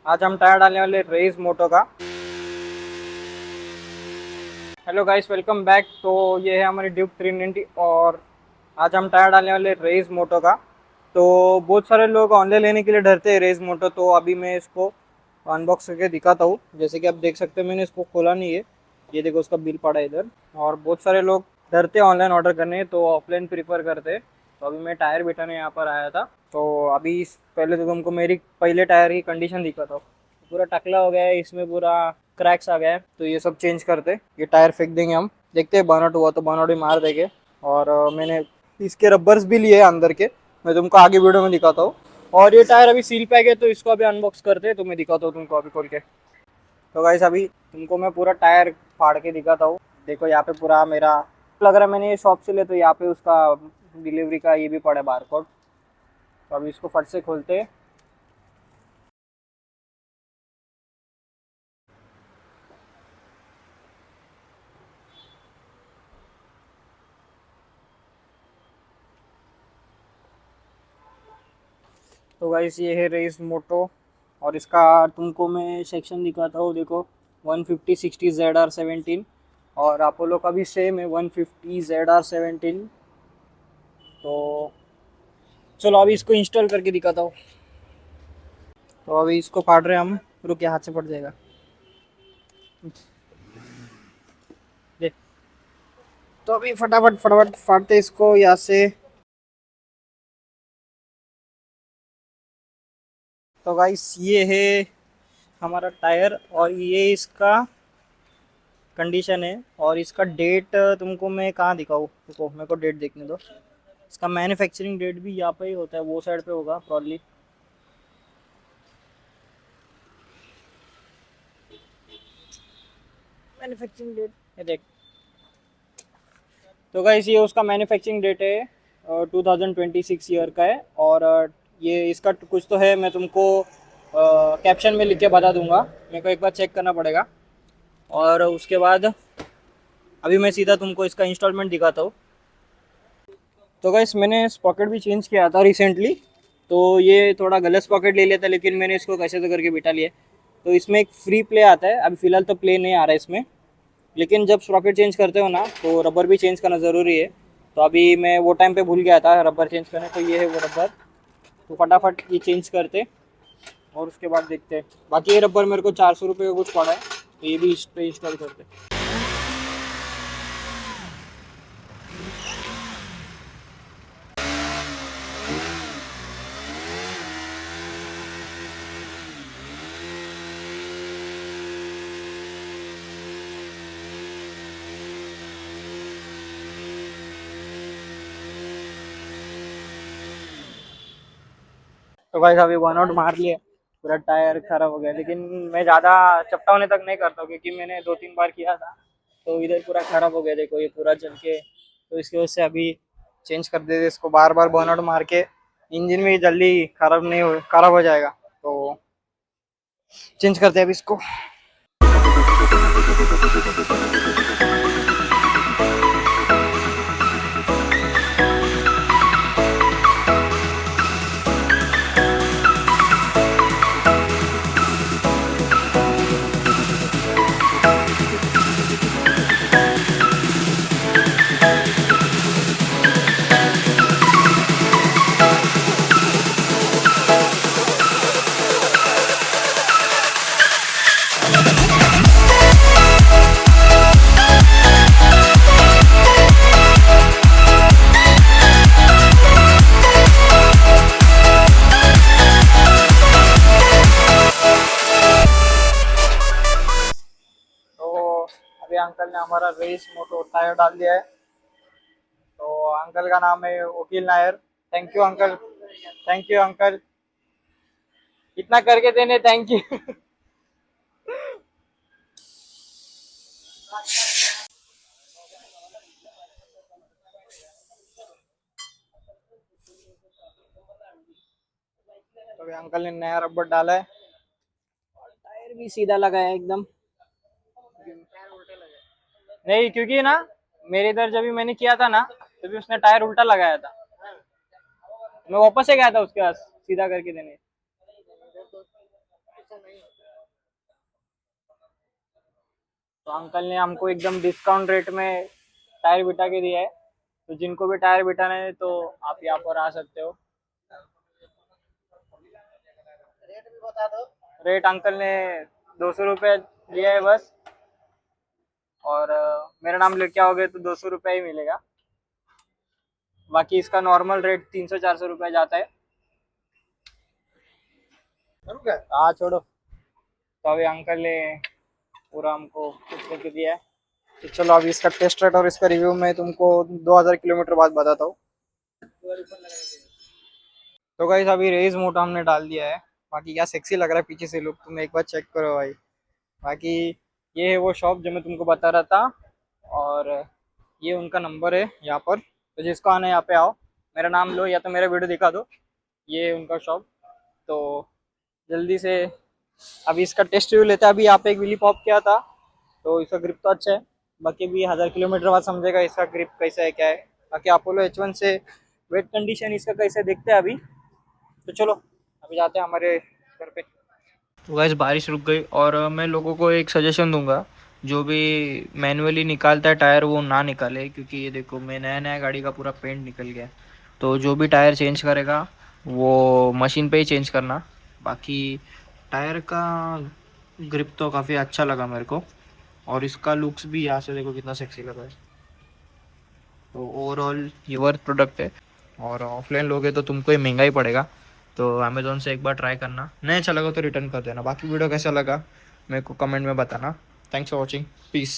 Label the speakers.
Speaker 1: आज हम टायर डालने वाले रेस मोटो का। Hello guys, welcome back. तो ये है हमारी ड्यूक 390 और आज हम टायर डालने वाले रेस मोटो का। तो बहुत सारे लोग ऑनलाइन लेने के लिए डरते हैं रेस मोटो, तो अभी मैं इसको अनबॉक्स करके दिखाता हूँ। जैसे कि आप देख सकते हैं, मैंने इसको खोला नहीं है। ये देखो, उसका बिल पड़ा है इधर। और बहुत सारे लोग डरते हैं ऑनलाइन ऑर्डर करने, तो ऑफलाइन प्रीफर करते हैं। तो अभी मैं टायर बिठाने यहाँ पर आया था। तो अभी पहले तो तुमको मेरी पहले टायर की कंडीशन दिखाता हूँ। पूरा टकला हो गया है, इसमें पूरा क्रैक्स आ गया है, तो ये सब चेंज करते। ये टायर फेंक देंगे हम, देखते हैं बर्नआउट हुआ तो बर्नआउट भी मार देंगे। और मैंने इसके रबर्स भी लिए अंदर के, मैं तुमको आगे वीडियो में दिखाता हूँ। और ये टायर अभी सील पैक है, तो इसको अभी अनबॉक्स करते हैं, तो मैं दिखाता हूँ तुमको अभी खोल के। तो गाइस, अभी तुमको मैं पूरा टायर फाड़ के दिखाता हूँ। देखो यहाँ पे पूरा मेरा लग रहा है मैंने ये शॉप से लिया, तो यहाँ पे उसका डिलीवरी का ये भी पड़ा है बारकोड। तो अभी इसको फट से खोलते हैं। तो गाइस, ये है रेस मोटो। और इसका तुमको मैं सेक्शन दिखाता हूँ। देखो, 150 60 ZR17। और अपोलो का भी सेम है, 150 ZR17। तो चलो अभी इसको इंस्टॉल करके दिखाता हूँ। तो अभी इसको फाड़ रहे हैं हम। रुक, हाथ से फट जाएगा। देख, तो अभी फटाफट फटाफट फाड़ते इसको यहाँ से। तो गाइस, ये है हमारा टायर और ये इसका कंडीशन है। और इसका डेट तुमको मैं कहाँ दिखाऊँ? देखो, मेरे को डेट देखने दो। इसका मैन्युफैक्चरिंग डेट भी यहाँ पे ही होता है, वो साइड पे होगा प्रॉब्ली। मैन्युफैक्चरिंग डेट ये देख। तो गाइस, ये उसका मैन्युफैक्चरिंग डेट है, 2026 ईयर का है। और ये इसका कुछ तो है, मैं तुमको कैप्शन में लिख के बता दूंगा। मेरे को एक बार चेक करना पड़ेगा। और उसके बाद अभी मैं सीधा तुमको इसका इंस्टॉलमेंट दिखाता हूँ। तो गाइस, मैंने स्पॉकेट भी चेंज किया था रिसेंटली। तो ये थोड़ा गलत स्पॉकेट ले लिया था, लेकिन मैंने इसको कैसे तो करके बिठा लिया। तो इसमें एक फ्री प्ले आता है, अभी फ़िलहाल तो प्ले नहीं आ रहा है इसमें। लेकिन जब स्प्रॉकेट चेंज करते हो ना, तो रबर भी चेंज करना ज़रूरी है। तो अभी मैं वो टाइम पे भूल गया था रबर चेंज करने, तो ये है वो रबर। तो फटाफट ये चेंज करते और उसके बाद देखते हैं। बाकी ये रबर मेरे को 400 रुपये का कुछ पड़ा है, तो ये भी इस पर इंस्टॉल करते। तो भाई अभी वन आउट मार लिया, पूरा टायर खराब हो गया। लेकिन मैं ज़्यादा चपटाने तक नहीं करता हूँ, क्योंकि मैंने 2-3 बार किया था। तो इधर पूरा खराब हो गया, देखो ये पूरा जल के। तो इसकी वजह से अभी चेंज कर देते इसको, बार बार बर्न आउट मार के इंजन में जल्दी खराब हो जाएगा। तो चेंज करते हैं अभी इसको। तो अभी अंकल ने हमारा रेस मोटो टायर डाल दिया है। तो अंकल का नाम है वकील Nair. Thank you uncle, thank you uncle, इतना करके देने, थैंक यू। तो अभी अंकल ने नया रबर डाला है, टायर भी सीधा लगा है एकदम। नहीं, क्योंकि ना मेरे इधर जब भी मैंने किया था ना, तभी उसने टायर उल्टा लगाया था। मैं वापस से गया था उसके पास सीधा करके देने। तो अंकल ने हमको एकदम डिस्काउंट रेट में टायर बिठा के दिया है। तो जिनको भी टायर बिठाना है तो आप यहाँ पर आ सकते हो। रेट अंकल ने 200 रुपये लिया है बस। और मेरा नाम लेके आओगे तो 200 रुपये ही मिलेगा। बाकी इसका नॉर्मल रेट 300-400 रुपये जाता है। हाँ छोड़ो। तो अभी अंकल ने पूरा हमको कुछ लेके दिया है। तो चलो अभी इसका टेस्ट रेट और इसका रिव्यू मैं तुमको 2000 किलोमीटर बाद बताता हूँ। तो गाइस अभी रेस मोटो हमने डाल दिया है। बाकी क्या सेक्सी लग रहा है पीछे से लुक, तुम एक बार चेक करो भाई। बाकी ये है वो शॉप जो मैं तुमको बता रहा था। और ये उनका नंबर है यहाँ पर, तो जिसको आना है यहाँ पे आओ, मेरा नाम लो या तो मेरा वीडियो दिखा दो। ये है उनका शॉप। तो जल्दी से अभी इसका टेस्ट रिव्यू लेते हैं। अभी यहाँ पे एक विली पॉप किया था तो इसका ग्रिप तो अच्छा है। बाकी भी 1000 किलोमीटर बाद समझेगा इसका ग्रिप कैसा है क्या है। बाकी अपोलो H1 से वेट कंडीशन इसका कैसे देखते हैं अभी। तो चलो अभी जाते हैं हमारे घर पे। तो गाइस बारिश रुक गई और मैं लोगों को एक सजेशन दूंगा, जो भी मैनुअली निकालता है टायर वो ना निकाले, क्योंकि ये देखो मैं नया नया गाड़ी का पूरा पेंट निकल गया। तो जो भी टायर चेंज करेगा वो मशीन पे ही चेंज करना। बाकी टायर का ग्रिप तो काफ़ी अच्छा लगा मेरे को, और इसका लुक्स भी यहाँ से देखो कितना सेक्सी लगा है। तो ओवरऑल ये वर्थ प्रोडक्ट है। और ऑफलाइन लोगे तो तुमको ये महंगा ही पड़ेगा। तो अमेज़ोन से एक बार ट्राई करना, नहीं अच्छा लगा तो रिटर्न कर देना। बाकी वीडियो कैसा लगा मेरे को कमेंट में बताना। Thanks for watching, piece.